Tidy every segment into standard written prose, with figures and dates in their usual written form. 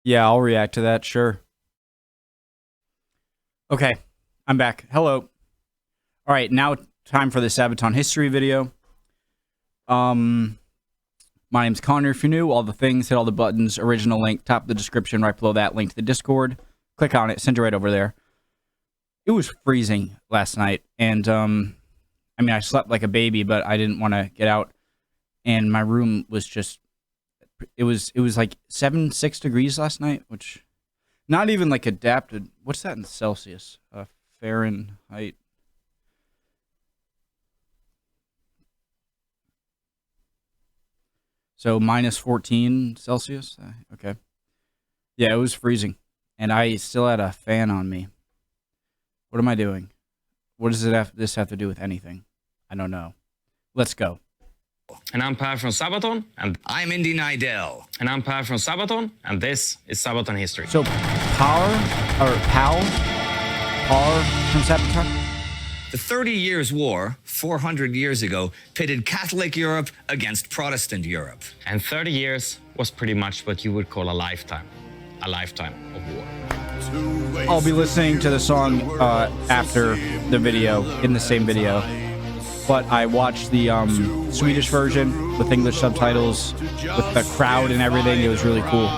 Yeah, I'll react to that, sure. Okay, I'm back. Hello. All right, now time for the Sabaton history video. My name's Connor. If you're new, all the things, hit all the buttons, original link, top of the description, right below that, link to the Discord. Click on it, send it right over there. It was freezing last night, and I mean, I slept like a baby, but I didn't want to get out, and my room was just, it was like 6 degrees last night, which, not even like adapted. What's that in Celsius? Fahrenheit. So minus 14 Celsius. Okay. Yeah, it was freezing, and I still had a fan on me. What am I doing? What does this have to do with anything? I don't know. Let's go. And I'm Per from Sabaton, and I'm Indy Nidell. And I'm Per from Sabaton, and this is Sabaton History. So, Power from Sabaton? The 30 Years' War, 400 years ago, pitted Catholic Europe against Protestant Europe. And 30 years was pretty much what you would call a lifetime of war. I'll be listening to the song after the video, in the same video. But I watched the Swedish version with English subtitles, with the crowd and everything. It was really cool.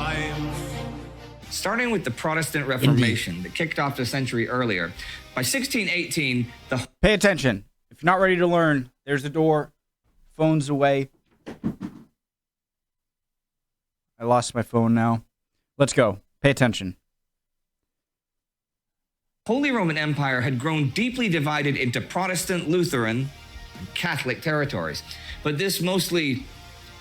Starting with the Protestant Reformation that kicked off a century earlier, by 1618, Pay attention. If you're not ready to learn, there's the door. Phone's away. I lost my phone now. Let's go. Pay attention. Holy Roman Empire had grown deeply divided into Protestant, Lutheran, and Catholic territories. But this mostly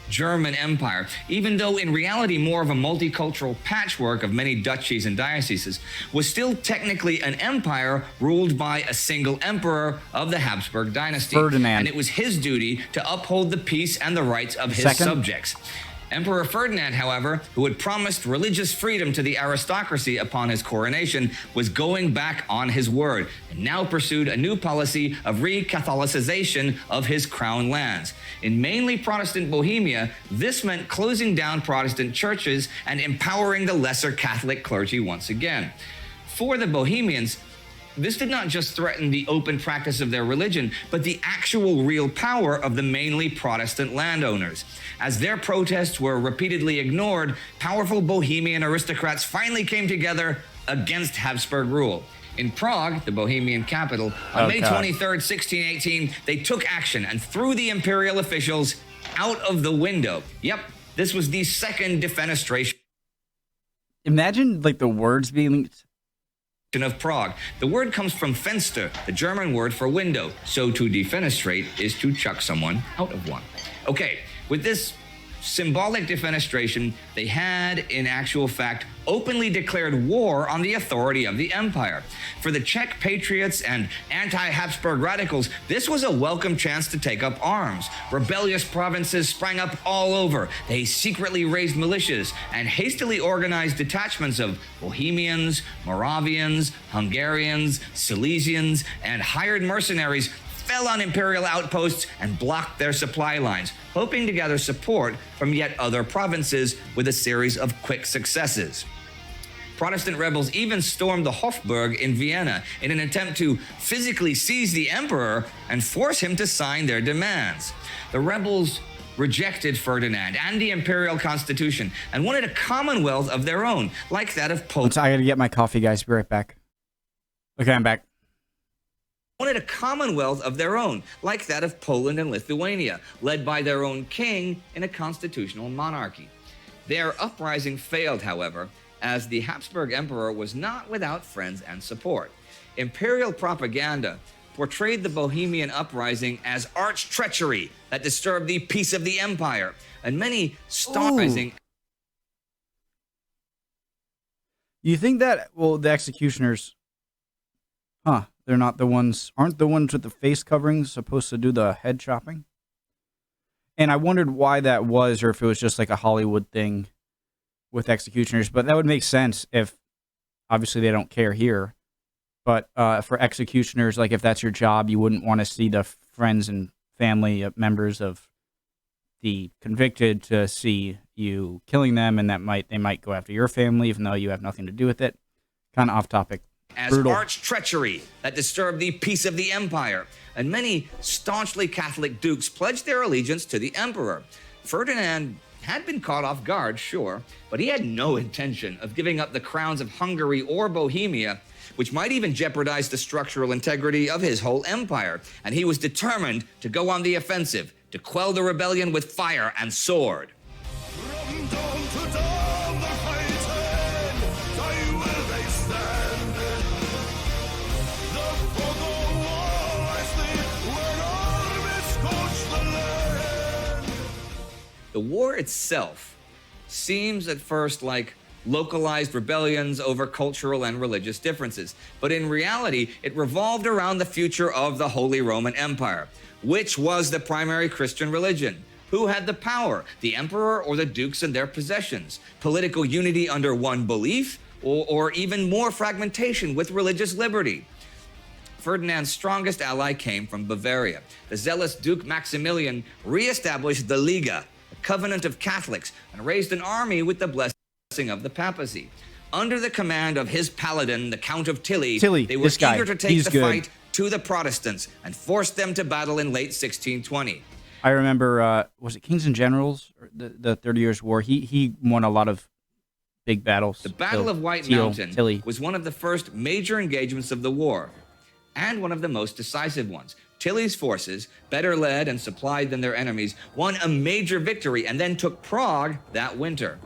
German empire, even though in reality more of a multicultural patchwork of many duchies and dioceses, was still technically an empire ruled by a single emperor of the Habsburg dynasty. Ferdinand. And it was his duty to uphold the peace and the rights of his subjects. Emperor Ferdinand, however, who had promised religious freedom to the aristocracy upon his coronation, was going back on his word and now pursued a new policy of re-Catholicization of his crown lands. In mainly Protestant Bohemia, this meant closing down Protestant churches and empowering the lesser Catholic clergy once again. For the Bohemians, this did not just threaten the open practice of their religion, but the actual real power of the mainly Protestant landowners. As their protests were repeatedly ignored, powerful Bohemian aristocrats finally came together against Habsburg rule. In Prague, the Bohemian capital, on May 23rd, 1618, they took action and threw the imperial officials out of the window. Yep, this was the second defenestration. Imagine, like, the words being of Prague. The word comes from Fenster, the German word for window. So to defenestrate is to chuck someone out of one. Okay, with this symbolic defenestration, they had, in actual fact, openly declared war on the authority of the empire. For the Czech patriots and anti-Habsburg radicals, this was a welcome chance to take up arms. Rebellious provinces sprang up all over. They secretly raised militias and hastily organized detachments of Bohemians, Moravians, Hungarians, Silesians, and hired mercenaries fell on imperial outposts and blocked their supply lines, hoping to gather support from yet other provinces with a series of quick successes. Protestant rebels even stormed the Hofburg in Vienna in an attempt to physically seize the emperor and force him to sign their demands. The rebels rejected Ferdinand and the imperial constitution and wanted a commonwealth of their own, like that of Poland. I gotta get my coffee, guys. Be right back. Okay, I'm back. Wanted a commonwealth of their own, like that of Poland and Lithuania, led by their own king in a constitutional monarchy. Their uprising failed, however, as the Habsburg emperor was not without friends and support. Imperial propaganda portrayed the Bohemian uprising as arch treachery that disturbed the peace of the empire, and many uprising. You think that, well, the executioners, they're not the ones, aren't the ones with the face coverings supposed to do the head chopping? And I wondered why that was, or if it was just like a Hollywood thing with executioners. But that would make sense if, obviously, they don't care here. But for executioners, like if that's your job, you wouldn't want to see the friends and family members of the convicted to see you killing them, and they might go after your family, even though you have nothing to do with it. Kind of off topic. As Brutal. arch treachery that disturbed the peace of the empire, and many staunchly Catholic dukes pledged their allegiance to the emperor. Ferdinand had been caught off guard, sure, but he had no intention of giving up the crowns of Hungary or Bohemia, which might even jeopardize the structural integrity of his whole empire, and he was determined to go on the offensive, to quell the rebellion with fire and sword. From dawn to dawn they're fighting, die will they stand. The fog of war I sleep where armies scorch the land. The war itself seems at first like localized rebellions over cultural and religious differences, but in reality, it revolved around the future of the Holy Roman Empire. Which was the primary Christian religion? Who had the power, the emperor or the dukes and their possessions? Political unity under one belief, or even more fragmentation with religious liberty? Ferdinand's strongest ally came from Bavaria. The zealous Duke Maximilian re-established the Liga, a covenant of Catholics, and raised an army with the blessing of the papacy. Under the command of his paladin, the Count of Tilly, they were eager to take the fight to the Protestants and forced them to battle in late 1620. I remember, was it Kings and Generals, or the 30 Years' War? He won a lot of big battles. The Battle of White Mountain was one of the first major engagements of the war, and one of the most decisive ones. Tilly's forces, better led and supplied than their enemies, won a major victory and then took Prague that winter.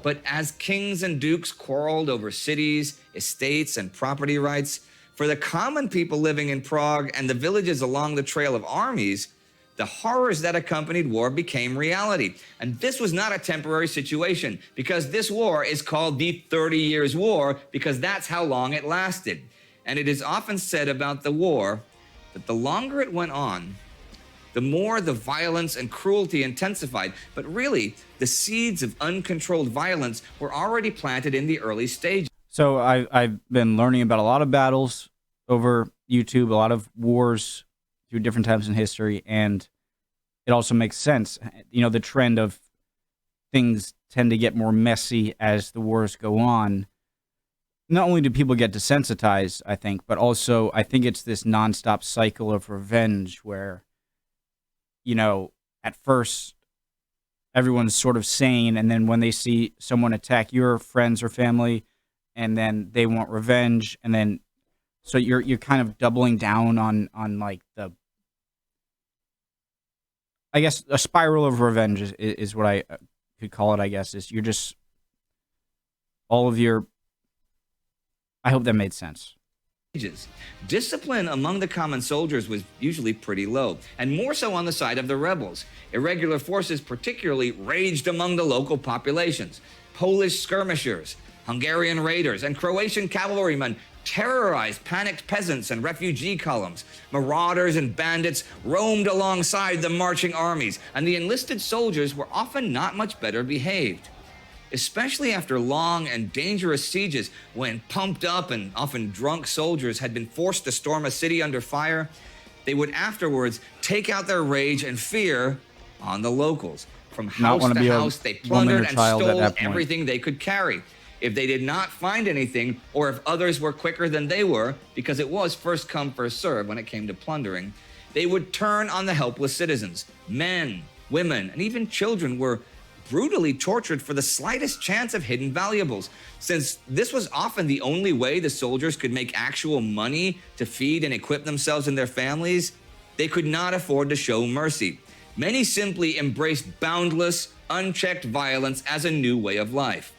But as kings and dukes quarreled over cities, estates, and property rights, for the common people living in Prague and the villages along the trail of armies, the horrors that accompanied war became reality. And this was not a temporary situation, because this war is called the 30 Years' War, because that's how long it lasted. And it is often said about the war that the longer it went on, the more the violence and cruelty intensified. But really, the seeds of uncontrolled violence were already planted in the early stages. So I've been learning about a lot of battles over YouTube, a lot of wars through different times in history, and it also makes sense. You know, the trend of things tend to get more messy as the wars go on. Not only do people get desensitized, I think, but also I think it's this nonstop cycle of revenge where, you know, at first everyone's sort of sane, and then when they see someone attack your friends or family, and then they want revenge, and then so you're kind of doubling down on like the, I guess, a spiral of revenge is what I could call it. I guess is you're just all of your. I hope that made sense. Discipline among the common soldiers was usually pretty low, and more so on the side of the rebels. Irregular forces particularly raged among the local populations. Polish skirmishers, Hungarian raiders, and Croatian cavalrymen terrorized panicked peasants and refugee columns. Marauders and bandits roamed alongside the marching armies, and the enlisted soldiers were often not much better behaved. Especially after long and dangerous sieges, when pumped up and often drunk soldiers had been forced to storm a city under fire, they would afterwards take out their rage and fear on the locals. From house to house, they plundered and stole everything they could carry. If they did not find anything, or if others were quicker than they were, because it was first come, first serve when it came to plundering, they would turn on the helpless citizens. Men, women, and even children were brutally tortured for the slightest chance of hidden valuables. Since this was often the only way the soldiers could make actual money to feed and equip themselves and their families, they could not afford to show mercy. Many simply embraced boundless, unchecked violence as a new way of life.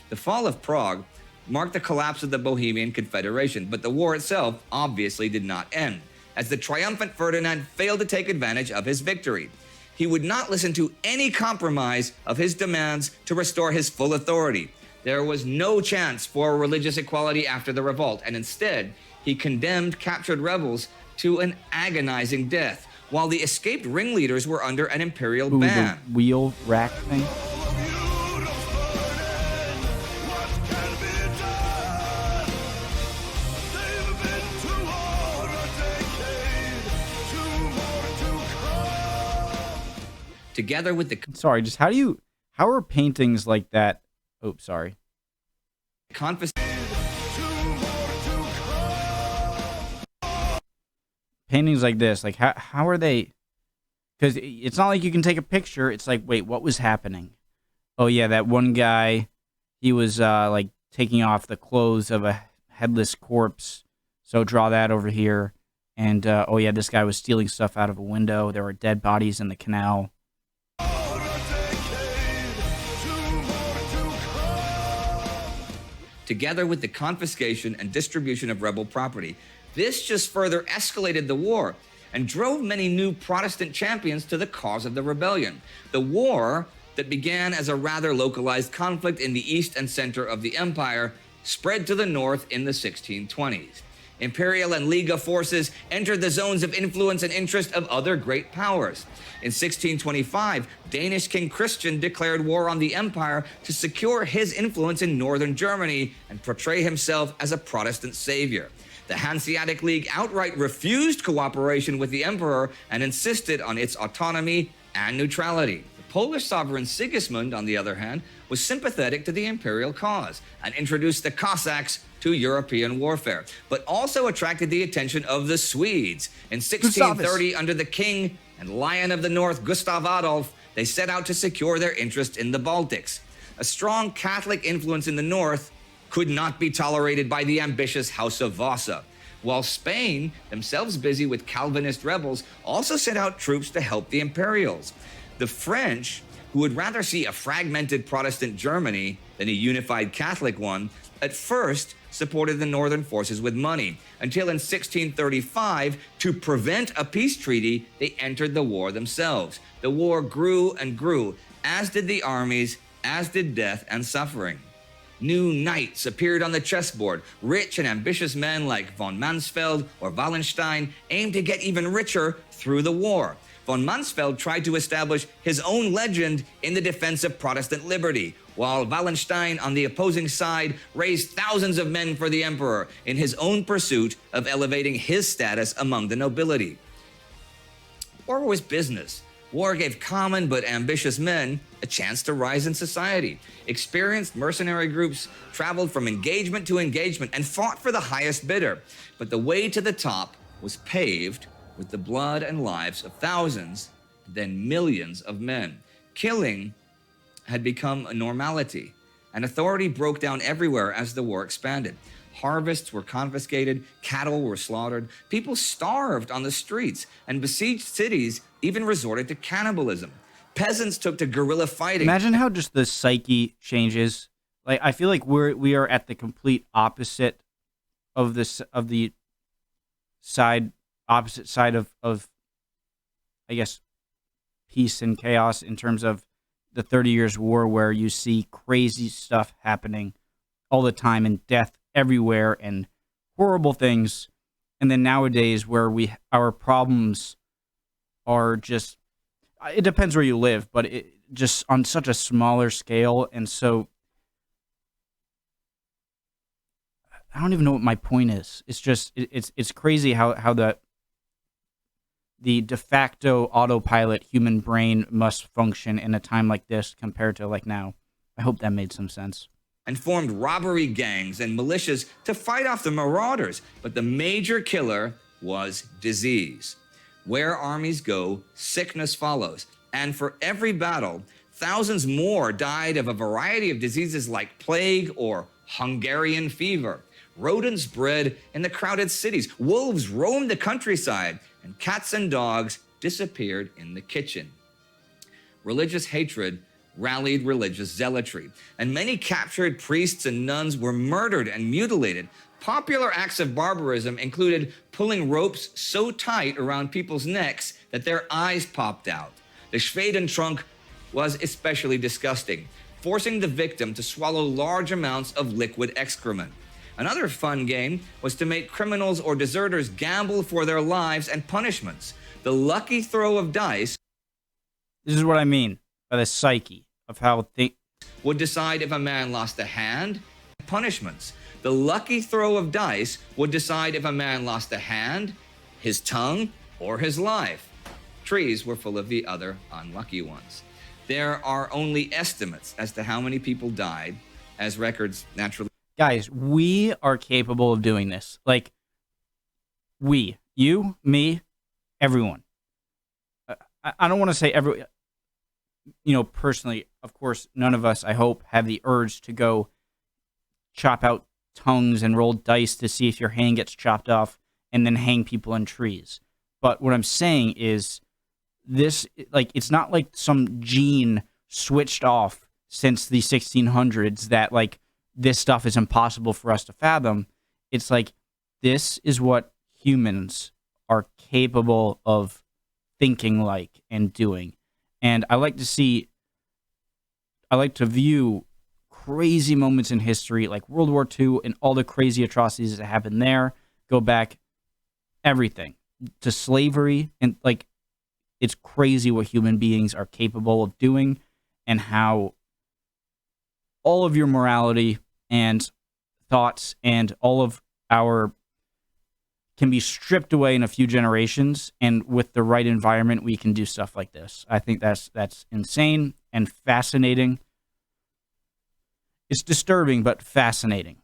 The fall of Prague marked the collapse of the Bohemian Confederation, but the war itself obviously did not end, as the triumphant Ferdinand failed to take advantage of his victory. He would not listen to any compromise of his demands to restore his full authority. There was no chance for religious equality after the revolt, and instead, he condemned captured rebels to an agonizing death, while the escaped ringleaders were under an imperial ban. The wheel rack thing? together with the Sorry, just how are paintings like that? Oh, sorry. confiscation. Paintings like this, like how are they? Because it's not like you can take a picture. It's like, wait, what was happening? Oh yeah, that one guy, he was like taking off the clothes of a headless corpse. So draw that over here. And oh yeah, this guy was stealing stuff out of a window. There were dead bodies in the canal. Together with the confiscation and distribution of rebel property. This just further escalated the war and drove many new Protestant champions to the cause of the rebellion. The war that began as a rather localized conflict in the east and center of the empire spread to the north in the 1620s. Imperial and Liga forces entered the zones of influence and interest of other great powers. In 1625, Danish King Christian declared war on the empire to secure his influence in northern Germany and portray himself as a Protestant savior. The Hanseatic League outright refused cooperation with the emperor and insisted on its autonomy and neutrality. The Polish sovereign Sigismund, on the other hand, was sympathetic to the imperial cause and introduced the Cossacks to European warfare, but also attracted the attention of the Swedes. In 1630, under the king and Lion of the North, Gustav Adolf, they set out to secure their interest in the Baltics. A strong Catholic influence in the north could not be tolerated by the ambitious House of Vasa, while Spain, themselves busy with Calvinist rebels, also sent out troops to help the Imperials. The French, who would rather see a fragmented Protestant Germany than a unified Catholic one, at first supported the northern forces with money, until in 1635, to prevent a peace treaty, they entered the war themselves. The war grew and grew, as did the armies, as did death and suffering. New knights appeared on the chessboard. Rich and ambitious men like von Mansfeld or Wallenstein aimed to get even richer through the war. Von Mansfeld tried to establish his own legend in the defense of Protestant liberty, while Wallenstein, on the opposing side, raised thousands of men for the emperor in his own pursuit of elevating his status among the nobility. War was business. War gave common but ambitious men a chance to rise in society. Experienced mercenary groups traveled from engagement to engagement and fought for the highest bidder. But the way to the top was paved with the blood and lives of thousands, then millions of men. Killing had become a normality, and authority broke down everywhere as the war expanded. Harvests were confiscated, cattle were slaughtered, people starved on the streets, and besieged cities even resorted to cannibalism. Peasants took to guerrilla fighting. Imagine how just the psyche changes. Like, I feel like we are at the complete opposite of this, of the opposite side of I guess peace and chaos, in terms of the 30 Years' War, where you see crazy stuff happening all the time and death everywhere and horrible things. And then nowadays, where our problems are just, it depends where you live, but it just on such a smaller scale. And so I don't even know what my point is. It's just, it's crazy how the de facto autopilot human brain must function in a time like this compared to like now. I hope that made some sense. And formed robbery gangs and militias to fight off the marauders. But the major killer was disease. Where armies go, sickness follows. And for every battle, thousands more died of a variety of diseases like plague or Hungarian fever. Rodents bred in the crowded cities. Wolves roamed the countryside, and cats and dogs disappeared in the kitchen. Religious hatred rallied religious zealotry, and many captured priests and nuns were murdered and mutilated. Popular acts of barbarism included pulling ropes so tight around people's necks that their eyes popped out. The Schwedentrunk was especially disgusting, forcing the victim to swallow large amounts of liquid excrement. Another fun game was to make criminals or deserters gamble for their lives and punishments. The lucky throw of dice, This is what I mean by the psyche of how would decide if a man lost a hand. Punishments. The lucky throw of dice would decide if a man lost a hand, his tongue, or his life. trees were full of the other unlucky ones. There are only estimates as to how many people died, as records naturally. Guys, we are capable of doing this. Like, we, you, me, everyone. I don't want to say every, personally, of course, none of us, I hope, have the urge to go chop out tongues and roll dice to see if your hand gets chopped off and then hang people in trees. But what I'm saying is this, like, it's not like some gene switched off since the 1600s that, like, this stuff is impossible for us to fathom. It's like, this is what humans are capable of thinking like and doing. And I like to view crazy moments in history like World War II and all the crazy atrocities that happened there, go back everything to slavery, and like, it's crazy what human beings are capable of doing and how all of your morality and thoughts and all of our can be stripped away in a few generations, and with the right environment, we can do stuff like this. I think that's insane and fascinating. It's disturbing, but fascinating.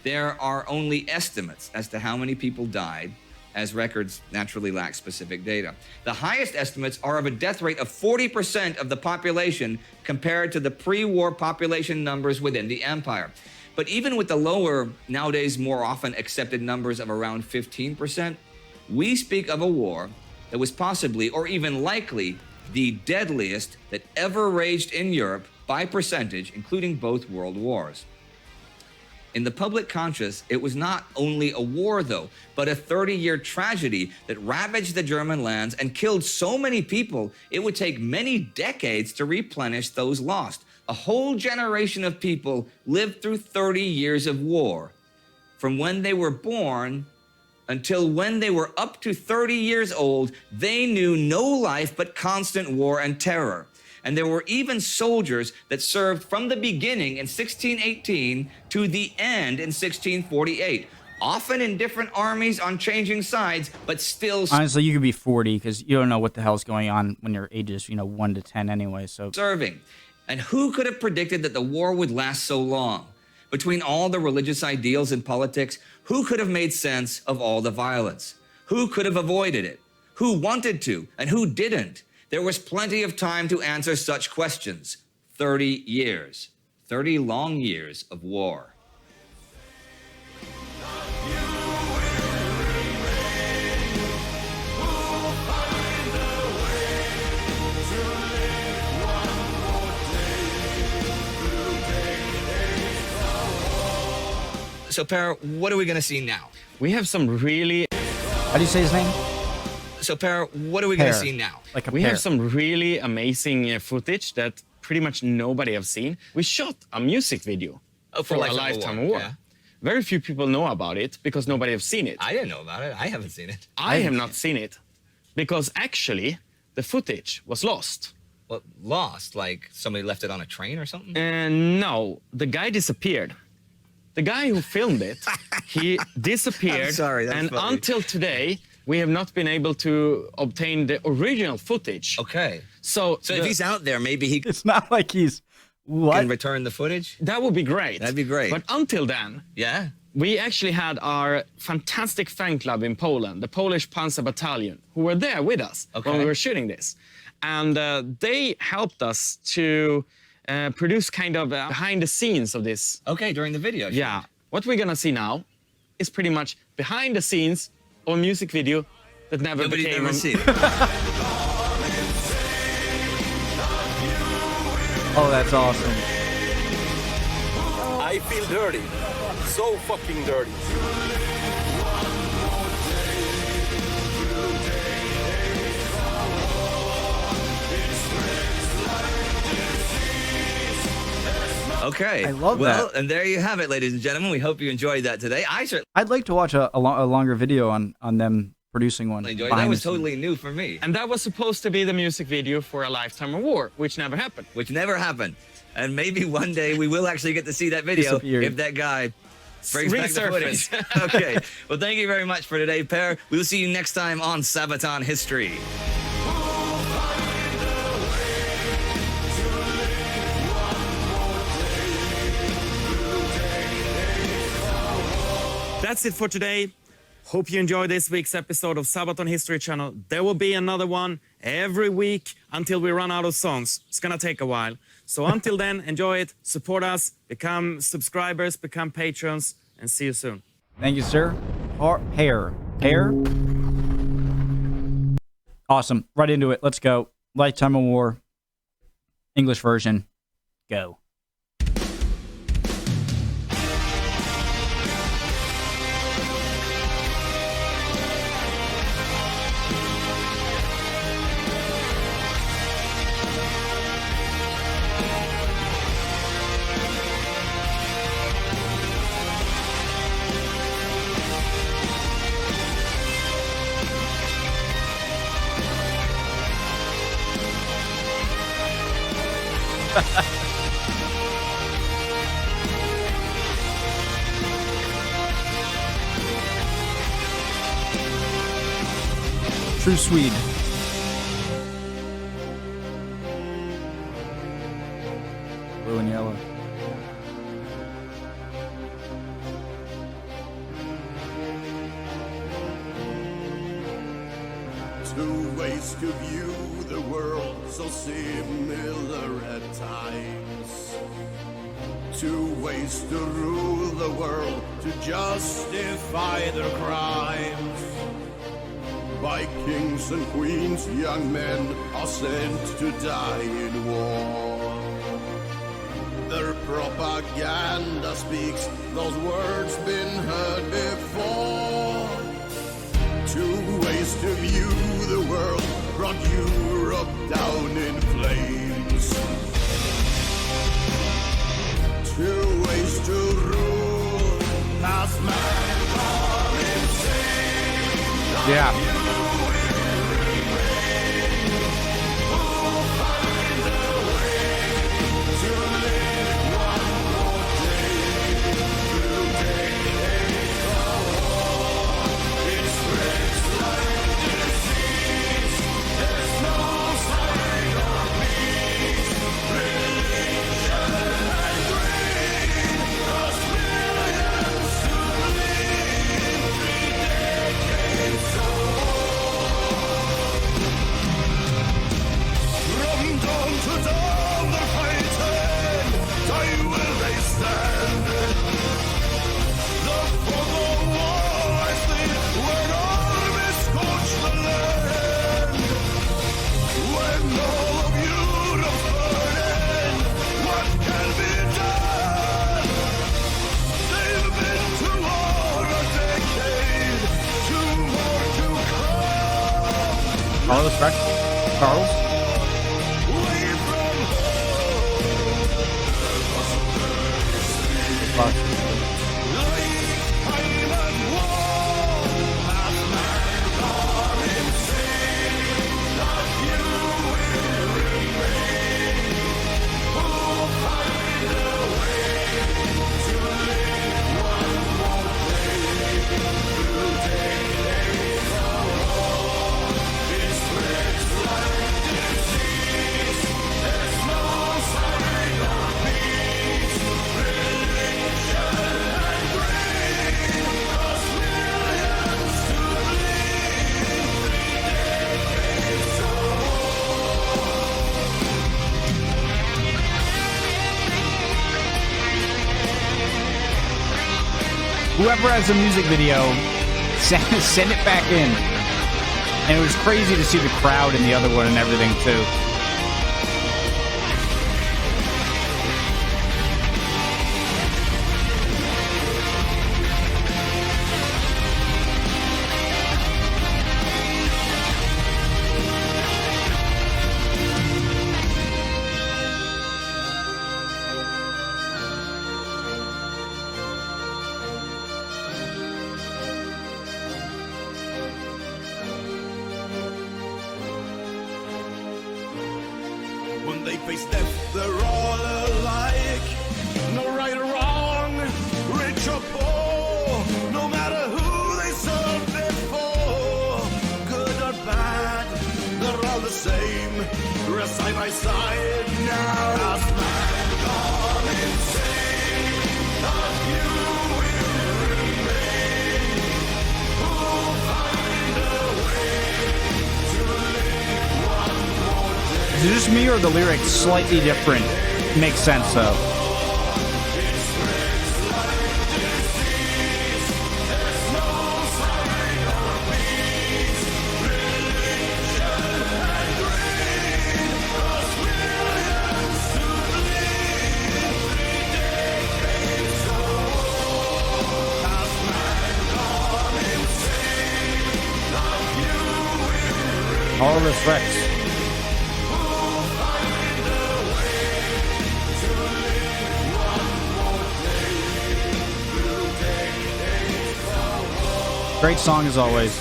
There are only estimates as to how many people died, as records naturally lack specific data. The highest estimates are of a death rate of 40% of the population compared to the pre-war population numbers within the empire. But even with the lower, nowadays more often accepted numbers of around 15%, we speak of a war that was possibly, or even likely, the deadliest that ever raged in Europe by percentage, including both world wars. In the public conscious, it was not only a war, though, but a 30-year tragedy that ravaged the German lands and killed so many people, it would take many decades to replenish those lost. A whole generation of people lived through 30 years of war. From when they were born until when they were up to 30 years old, they knew no life but constant war and terror. And there were even soldiers that served from the beginning in 1618 to the end in 1648, often in different armies on changing sides, but still honestly, you could be 40 because you don't know what the hell's going on when your age is, 1 to 10 anyway. So serving. And who could have predicted that the war would last so long? Between all the religious ideals and politics, who could have made sense of all the violence? Who could have avoided it? Who wanted to and who didn't? There was plenty of time to answer such questions. 30 years. 30 long years of war. So, Per, what are we going to see now? We have some really... How do you say his name? So, Per, what are we going to see now? Like We have some really amazing footage that pretty much nobody have seen. We shot a music video for A Lifetime of War. Yeah. Very few people know about it because nobody have seen it. I didn't know about it. I haven't seen it. I have not seen it because actually the footage was lost. Well, lost? Like somebody left it on a train or something? And no, the guy disappeared. The guy who filmed it, he disappeared. I'm sorry, that's and funny. until today, we have not been able to obtain the original footage. Okay. So if he's out there, maybe he It's not like he's can return the footage? that would be great. That'd be great. But until then, Yeah. we actually had our fantastic fan club in Poland, the Polish Panzer Battalion, who were there with us when we were shooting this. And they helped us to produce kind of behind the scenes of this. Okay, during the video shoot. Yeah. What we're gonna see now is pretty much behind the scenes of a music video that never Nobody's became never seen it. Oh, that's awesome. I feel dirty. So fucking dirty. Okay. I love well, that. and there you have it, ladies and gentlemen. We hope you enjoyed that today. I certainly I'd like to watch a longer video on them producing one. enjoyed it. behind That was the scenes. totally new for me, And that was supposed to be the music video for A Lifetime of War, which never happened. which never happened. And maybe one day we will actually get to see that video Disappeared. if that guy Brings back the resurface. footage. Okay. Well, thank you very much for today, pair. We'll see you next time on Sabaton History. That's it for today. Hope you enjoyed this week's episode of Sabaton History Channel. There will be another one every week until we run out of songs. It's gonna take a while. So until then, enjoy it, support us, become subscribers, become patrons, and see you soon. Thank you, sir. Hair. Awesome. Right into it. Let's go. Lifetime of War. English version. Go. True Swede. Blue and yellow. Two ways to view the world, so similar at times. Two ways to rule the world, to justify their crimes. By kings and queens, young men are sent to die in war. Their propaganda speaks those words been heard before. Two ways to view the world brought Europe down in flames. Two ways to rule past man are insane. Yeah. Carlos, right? Carlos? Whoever has a music video, send it back in. And it was crazy to see the crowd in the other one and everything, too. When they face death, they're all alike. No right or wrong, rich or poor. decide now. Has man gone insane? That you will remain. Who'll find a way to live one more day? Is it just me or the lyrics slightly different? Makes sense though. All respects. Great song as always.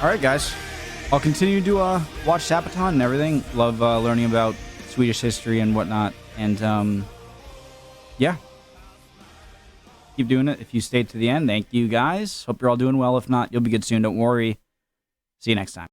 All right, guys. I'll continue to watch Sabaton and everything. Love learning about Swedish history and whatnot. And yeah. Keep doing it if you stayed to the end. Thank you, guys. Hope you're all doing well. If not, you'll be good soon. Don't worry. See you next time.